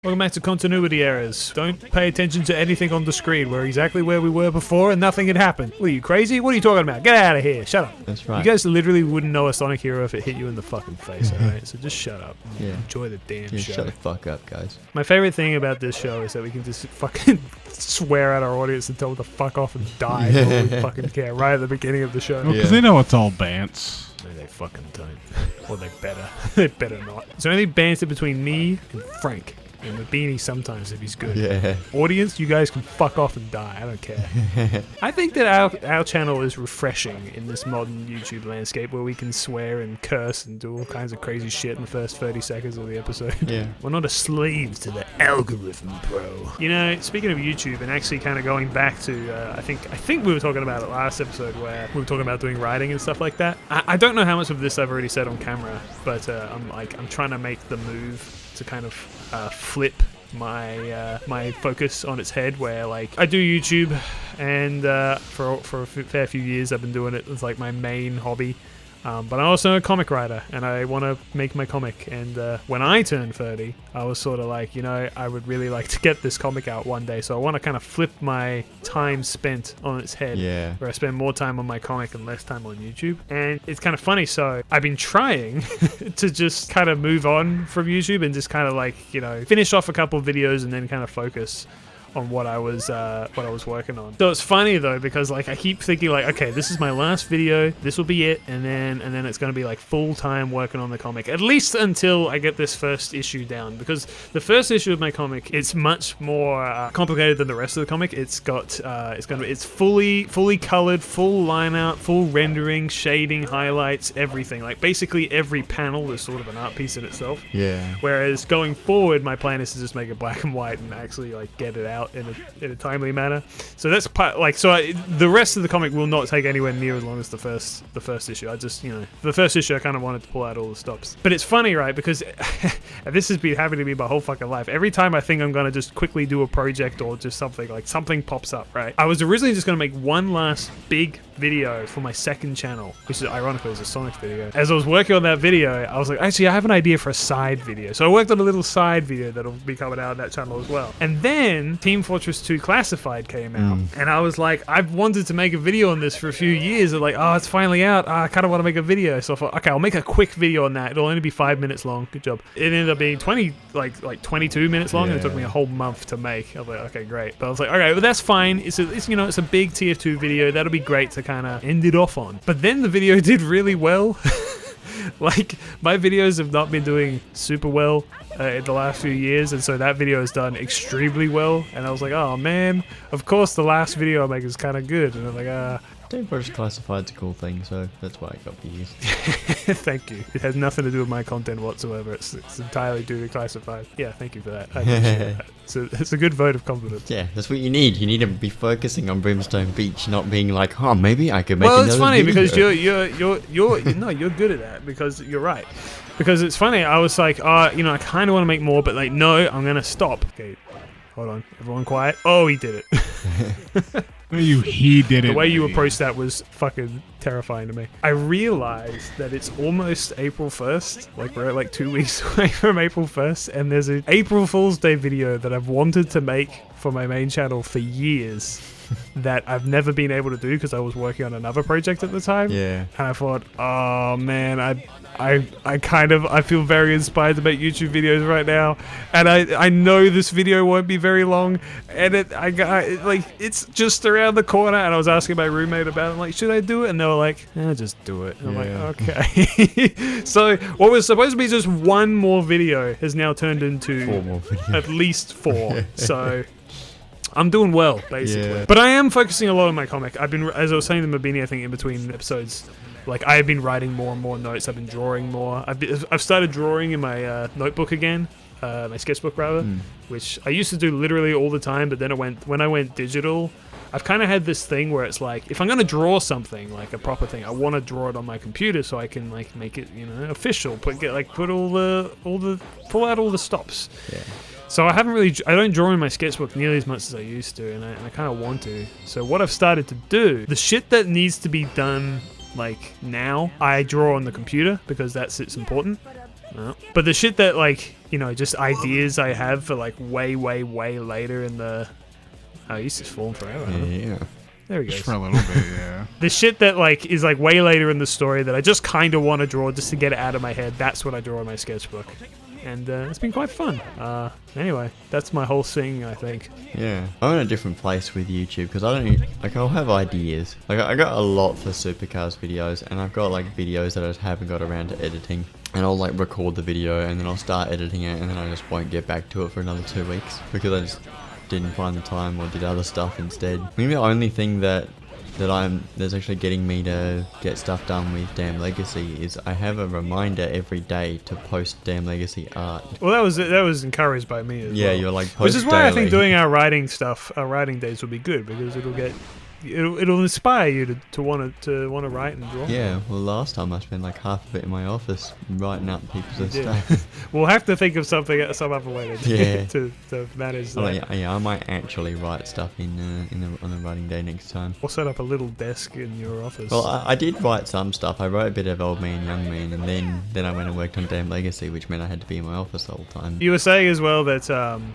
Welcome back to continuity errors. Don't pay attention to anything on the screen. We're exactly where we were before and nothing had happened. What are you, crazy? What are you talking about? Get out of here. Shut up. That's right. You guys literally wouldn't know a Sonic hero if it hit you in the fucking face, alright? So just shut up. Yeah. Enjoy the damn show. Shut the fuck up, guys. My favorite thing about this show is that we can just fucking swear at our audience and tell them to fuck off and die for all we fucking care right at the beginning of the show. Well, because they know it's all bants. No, they fucking don't. Or they better. They better not. Is there any banter between me and Frank? And the beanie sometimes if he's good. Yeah. Audience, you guys can fuck off and die. I don't care. I think that our channel is refreshing in this modern YouTube landscape where we can swear and curse and do all kinds of crazy shit in the first 30 seconds of the episode. Yeah. We're not a slave to the algorithm, bro. You know, speaking of YouTube and actually kind of going back to, I think we were talking about it last episode where we were talking about doing writing and stuff like that. I don't know how much of this I've already said on camera, but I'm trying to make the move to kind of flip my focus on its head, where like I do YouTube and for a fair few years I've been doing it as like my main hobby. But I'm also a comic writer, and I want to make my comic. And when I turned 30, I was sort of like, you know, I would really like to get this comic out one day. So I want to kind of flip my time spent on its head, where I spend more time on my comic and less time on YouTube. And it's kind of funny. So I've been trying to just kind of move on from YouTube and just kind of like, you know, finish off a couple of videos and then kind of focus on what I was working on. So it's funny though, because like I keep thinking like, okay, this is my last video, this will be it, and then it's gonna be like full time working on the comic, at least until I get this first issue down, because the first issue of my comic, it's much more complicated than the rest of the comic. It's got it's fully colored, full line art, full rendering, shading, highlights, everything. Like basically every panel is sort of an art piece in itself. Yeah. Whereas going forward, my plan is to just make it black and white and actually like get it out in a timely manner. So that's the rest of the comic will not take anywhere near as long as the first issue. I just, you know, the first issue I kind of wanted to pull out all the stops. But it's funny, right? Because this has been happening to me my whole fucking life. Every time I think I'm gonna just quickly do a project or just something pops up, right? I was originally just gonna make one last big video for my second channel, which is ironically is a Sonic video. As I was working on that video, I was like, actually, I have an idea for a side video. So I worked on a little side video that'll be coming out on that channel as well. And then Team Fortress 2 Classified came out, and I was like, I've wanted to make a video on this for a few years. I'm like, oh, it's finally out. I kind of want to make a video. So I thought, okay, I'll make a quick video on that. It'll only be 5 minutes long. Good job. It ended up being 22 minutes long, and it took me a whole month to make. I was like, okay, great. But I was like, okay, well, that's fine. It's a big tier 2 video. That'll be great to kind of end it off on. But then the video did really well. Like, my videos have not been doing super well in the last few years, and so that video has done extremely well, and I was like, oh man, of course the last video I make is kind of good. And I'm like, Team Fortress Classified's a cool thing, so that's why I got views. Thank you. It has nothing to do with my content whatsoever. It's entirely due to Classified. Yeah, thank you for that. I appreciate that. So it's a good vote of confidence. Yeah, that's what you need. You need to be focusing on Brimstone Beach, not being like, oh, maybe I could make another video. Well, it's funny because you're good at that, because you're right. Because it's funny, I was like, I kind of want to make more, but like, no, I'm going to stop. Okay, hold on. Everyone quiet. Oh, he did it. He did it. The way you approached that was fucking terrifying to me. I realized that it's almost April 1st. Like, we're like 2 weeks away from April 1st, and there's an April Fool's Day video that I've wanted to make for my main channel for years that I've never been able to do because I was working on another project at the time. Yeah. And I thought, oh man, I feel very inspired to make YouTube videos right now, and I know this video won't be very long, and it's just around the corner. And I was asking my roommate about it. I'm like, should I do it? And they were like, just do it. And I'm like, okay. So what was supposed to be just one more video has now turned into 4 more videos. At least 4. So I'm doing well, basically. Yeah. But I am focusing a lot on my comic. I've been, as I was saying to Mabini, I think in between episodes, like I have been writing more and more notes. I've been drawing more. I've started drawing in my notebook again, my sketchbook rather, which I used to do literally all the time. But then when I went digital, I've kind of had this thing where it's like, if I'm gonna draw something, like a proper thing, I want to draw it on my computer so I can like make it, official. Pull out all the stops. Yeah. So I don't draw in my sketchbook nearly as much as I used to, and I kind of want to. So what I've started to do, the shit that needs to be done like now, I draw on the computer because it's important. No. But the shit that, like, you know, just ideas I have for, like, way later in the... Oh, he's just falling forever. Huh? Yeah. There he Just goes. for a little bit, yeah. The shit that, like, is, like, way later in the story that I just kind of want to draw just to get it out of my head, that's what I draw in my sketchbook. And it's been quite fun. Anyway, that's my whole thing, I think. Yeah, I'm in a different place with YouTube because I don't like. I'll have ideas. Like I got a lot for supercars videos, and I've got like videos that I just haven't got around to editing. And I'll like record the video, and then I'll start editing it, and then I just won't get back to it for another 2 weeks because I just didn't find the time or did other stuff instead. Maybe the only thing that's actually getting me to get stuff done with Damn Legacy is I have a reminder every day to post Damn Legacy art. Well, that was encouraged by me as well. Yeah, you're like post which is why I think daily. doing our writing stuff, our writing days will be good because it'll inspire you to want to write and draw. Yeah, well last time I spent like half of it in my office writing up people's Yeah. stuff. We'll have to think of some other way Yeah. to manage that. Like, yeah, I might actually write stuff on the writing day next time. We'll set up a little desk in your office. Well, I did write some stuff. I wrote a bit of Old Man, Young Man, and then I went and worked on Damn Legacy, which meant I had to be in my office the whole time. You were saying as well that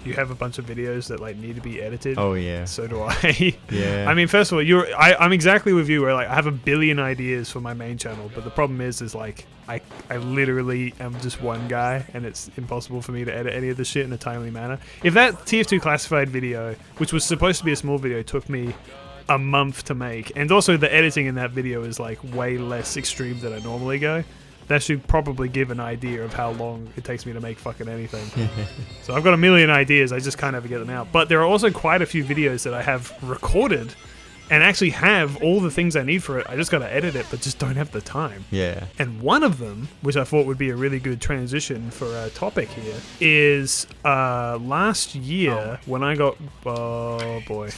you have a bunch of videos that like need to be edited. Oh yeah. So do I. Yeah. I mean, first of all, I'm exactly with you where like I have a billion ideas for my main channel, but the problem is like I literally am just one guy and it's impossible for me to edit any of this shit in a timely manner. If that TF2 classified video, which was supposed to be a small video, took me a month to make, and also the editing in that video is like way less extreme than I normally go, that should probably give an idea of how long it takes me to make fucking anything. So I've got a million ideas, I just can't ever get them out. But there are also quite a few videos that I have recorded and actually have all the things I need for it. I just gotta edit it, but just don't have the time. Yeah. And one of them, which I thought would be a really good transition for our topic here, is last year when I got... Oh boy.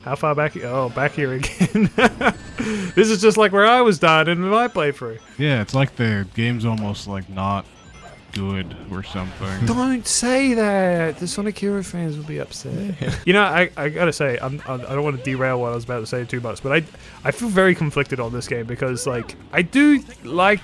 How far back? Oh, back here again. This is just like where I was done in my playthrough. Yeah, it's like the game's almost like not good or something. Don't say that. The Sonic Hero fans will be upset. You know, I gotta say, I don't want to derail what I was about to say too much, but I feel very conflicted on this game because, like, I do like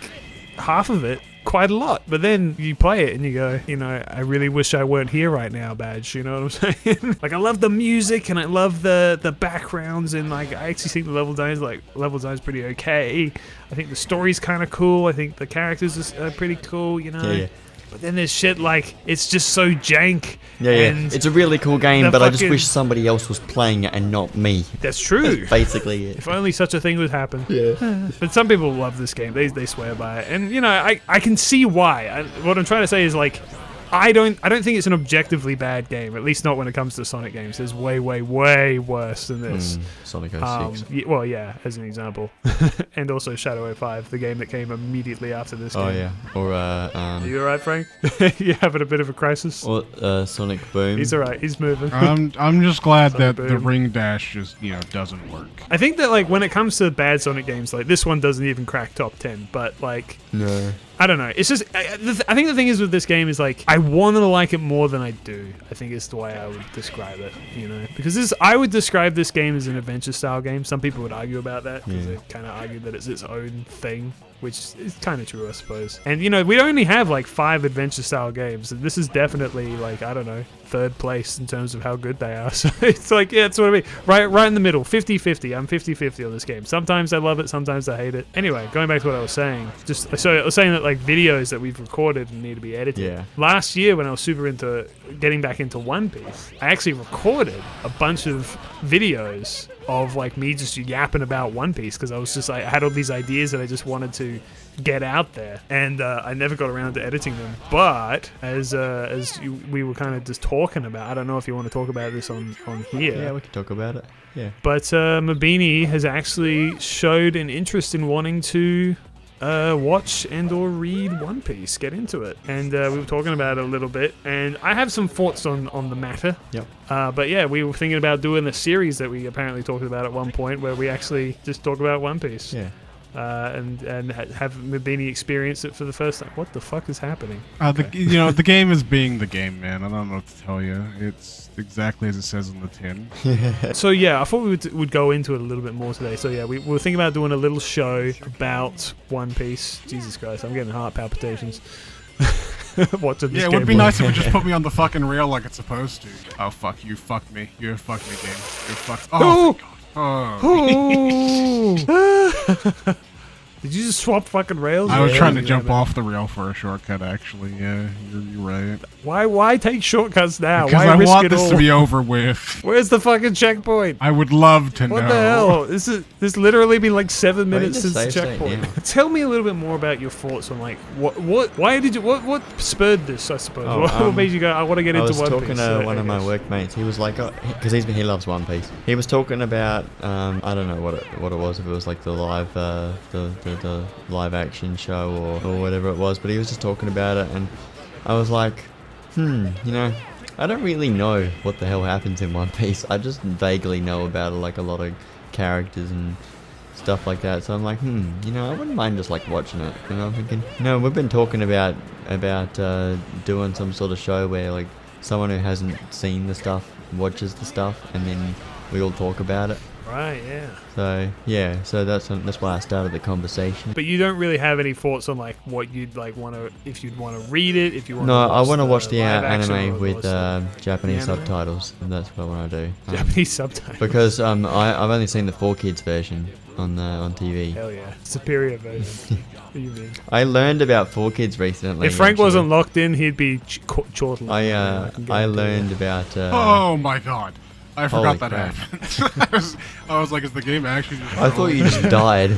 half of it quite a lot, but then you play it and you go, you know, I really wish I weren't here right now, Badge. You know what I'm saying? Like, I love the music and I love the backgrounds, and like I actually think the level design's pretty okay. I think the story's kind of cool. I think the characters are pretty cool. You know. Yeah. But then there's shit like, it's just so jank. Yeah, and it's a really cool game, the but I just fucking- wish somebody else was playing it and not me. That's true. That's basically it. If only such a thing would happen. Yeah. But some people love this game. They swear by it. And, you know, I can see why. What I'm trying to say is, like, I don't think it's an objectively bad game, at least not when it comes to Sonic games. There's way worse than this. Sonic 06. Well, yeah, as an example. And also Shadow 05, the game that came immediately after this Oh game. yeah. Or Are you alright, Frank? You having a bit of a crisis? or Sonic Boom. He's alright, he's moving. I'm just glad Sonic that the Boom. ring dash just doesn't work. I think that, like, when it comes to bad Sonic games, like, this one doesn't even crack top 10, but, like, No. I don't know. It's just, I think the thing is with this game is, like, I want to like it more than I do. I think is the way I would describe it, you know? Because I would describe this game as an adventure-style game. Some people would argue about that, because Yeah. they kind of argue that it's its own thing, which is kind of true, I suppose. And, you know, we only have, like, 5 adventure-style games, and this is definitely, like, I don't know, third place in terms of how good they are. So it's like, yeah, that's what I mean. Right in the middle, 50-50. I'm 50-50 on this game. Sometimes I love it, sometimes I hate it. Anyway, going back to what I was saying, so I was saying that, like, videos that we've recorded and need to be edited. Yeah. Last year, when I was super into getting back into One Piece, I actually recorded a bunch of videos of, like, me just yapping about One Piece, because I was just, I had all these ideas that I just wanted to get out there, and I never got around to editing them. But as we were kind of just talking about, I don't know if you want to talk about this on here. Yeah, we can talk about it. Yeah. But Mabini has actually showed an interest in wanting to watch and or read One Piece, get into it. And we were talking about it a little bit, and I have some thoughts on the matter. Yep. But yeah, we were thinking about doing a series that we apparently talked about at one point, where we actually just talk about One Piece. Yeah. and have Mabini experience it for the first time. What the fuck is happening? The game is being the game, man. I don't know what to tell you. It's exactly as it says on the tin. So yeah, I thought we would go into it a little bit more today. So yeah, we were thinking about doing a little show about One Piece. Jesus Christ, I'm getting heart palpitations. Watching this Yeah, it would be nice if it just put me on the fucking rail like it's supposed to. Oh fuck, you fucked me. You fucked me, game. You fucked. Oh, thank God. Oh. Did you just swap fucking rails? I was trying to jump off the rail for a shortcut, actually. Yeah, you're right. Why take shortcuts now? Because why I risk want it this all? to be over with. Where's the fucking checkpoint? I would love to know. What the hell? This literally been like 7 minutes since the save state checkpoint. now? Tell me a little bit more about your thoughts on like what spurred this? I suppose. Oh, what made you go? I want to get I into was One talking Piece. to one of my workmates. He was like, because he loves One Piece. He was talking about I don't know what it was. If it was like the live the live action show or whatever it was, but he was just talking about it, and I was like, I don't really know what the hell happens in One Piece. I just vaguely know about like a lot of characters and stuff like that. So I'm like, I wouldn't mind just like watching it. And I'm thinking, we've been talking about doing some sort of show where like someone who hasn't seen the stuff watches the stuff, and then we all talk about it. Right, yeah. So that's why I started the conversation. But you don't really have any thoughts on like what you'd like want to, if you'd want to read it, if you want. No, I want to watch the live action anime or with Japanese the anime? subtitles. And that's what I want to do. Japanese subtitles. Because I've only seen the 4Kids version on TV. Hell yeah, superior version. What do you mean? I learned about 4Kids recently. If Frank actually. wasn't locked in, he'd be chortling. I learned about. Oh my God. I forgot Holy that crap. happened. I was like, is the game actually just I thought you just died.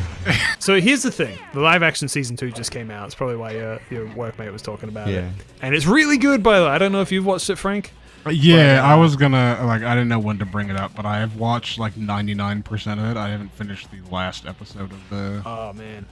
So here's the thing: the live action season 2 just came out. It's probably why your workmate was talking about it, and it's really good. By the way, I don't know if you've watched it, Frank. Yeah, I was gonna I didn't know when to bring it up, but I have watched like 99% of it. I haven't finished the last episode of the. Oh man.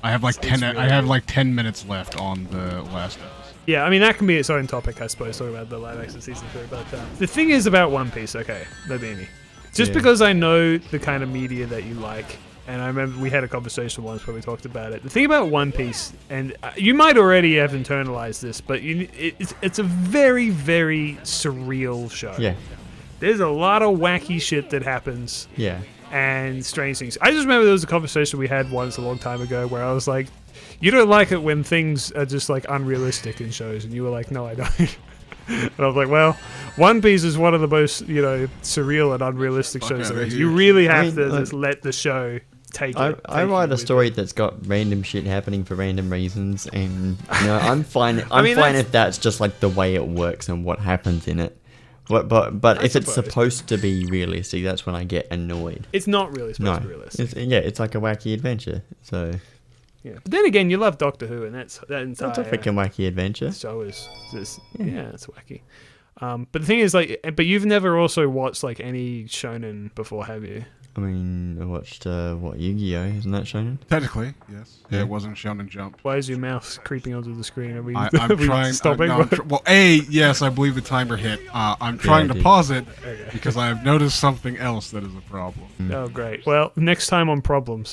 I have like 10. really I have good. like 10 minutes left on the last episode. Yeah, I mean that can be its own topic, I suppose, talking about the live action season 3. But the thing is about One Piece, okay, Mabini. Just because I know the kind of media that you like, and I remember we had a conversation once where we talked about it. The thing about One Piece, and you might already have internalized this, but it's a very, very surreal show. Yeah. There's a lot of wacky shit that happens. Yeah. And strange things. I just remember there was a conversation we had once a long time ago where I was like, you don't like it when things are just like unrealistic in shows, and you were like, no, I don't. And I was like, well, One Piece is one of the most, surreal and unrealistic shows there is. You really have to just let the show take it. I write a story that's got random shit happening for random reasons, and I'm fine. I'm fine if that's just like the way it works and what happens in it. But if it's supposed to be realistic, that's when I get annoyed. It's not really supposed to be realistic. It's like a wacky adventure. So. Yeah. But then again, you love Doctor Who, and that entire It's a freaking wacky adventure. show is just it's wacky. But the thing is, but you've never also watched like any shonen before, have you? I mean, I watched Yu-Gi-Oh! Isn't that shonen? Technically, yes. Yeah, it wasn't Shonen Jump. Why is your mouse creeping onto the screen? Are we, I'm are we trying. stopping? Yes, I believe the timer hit. I'm trying to pause it because I have noticed something else that is a problem. Oh, great. Well, next time on Problems.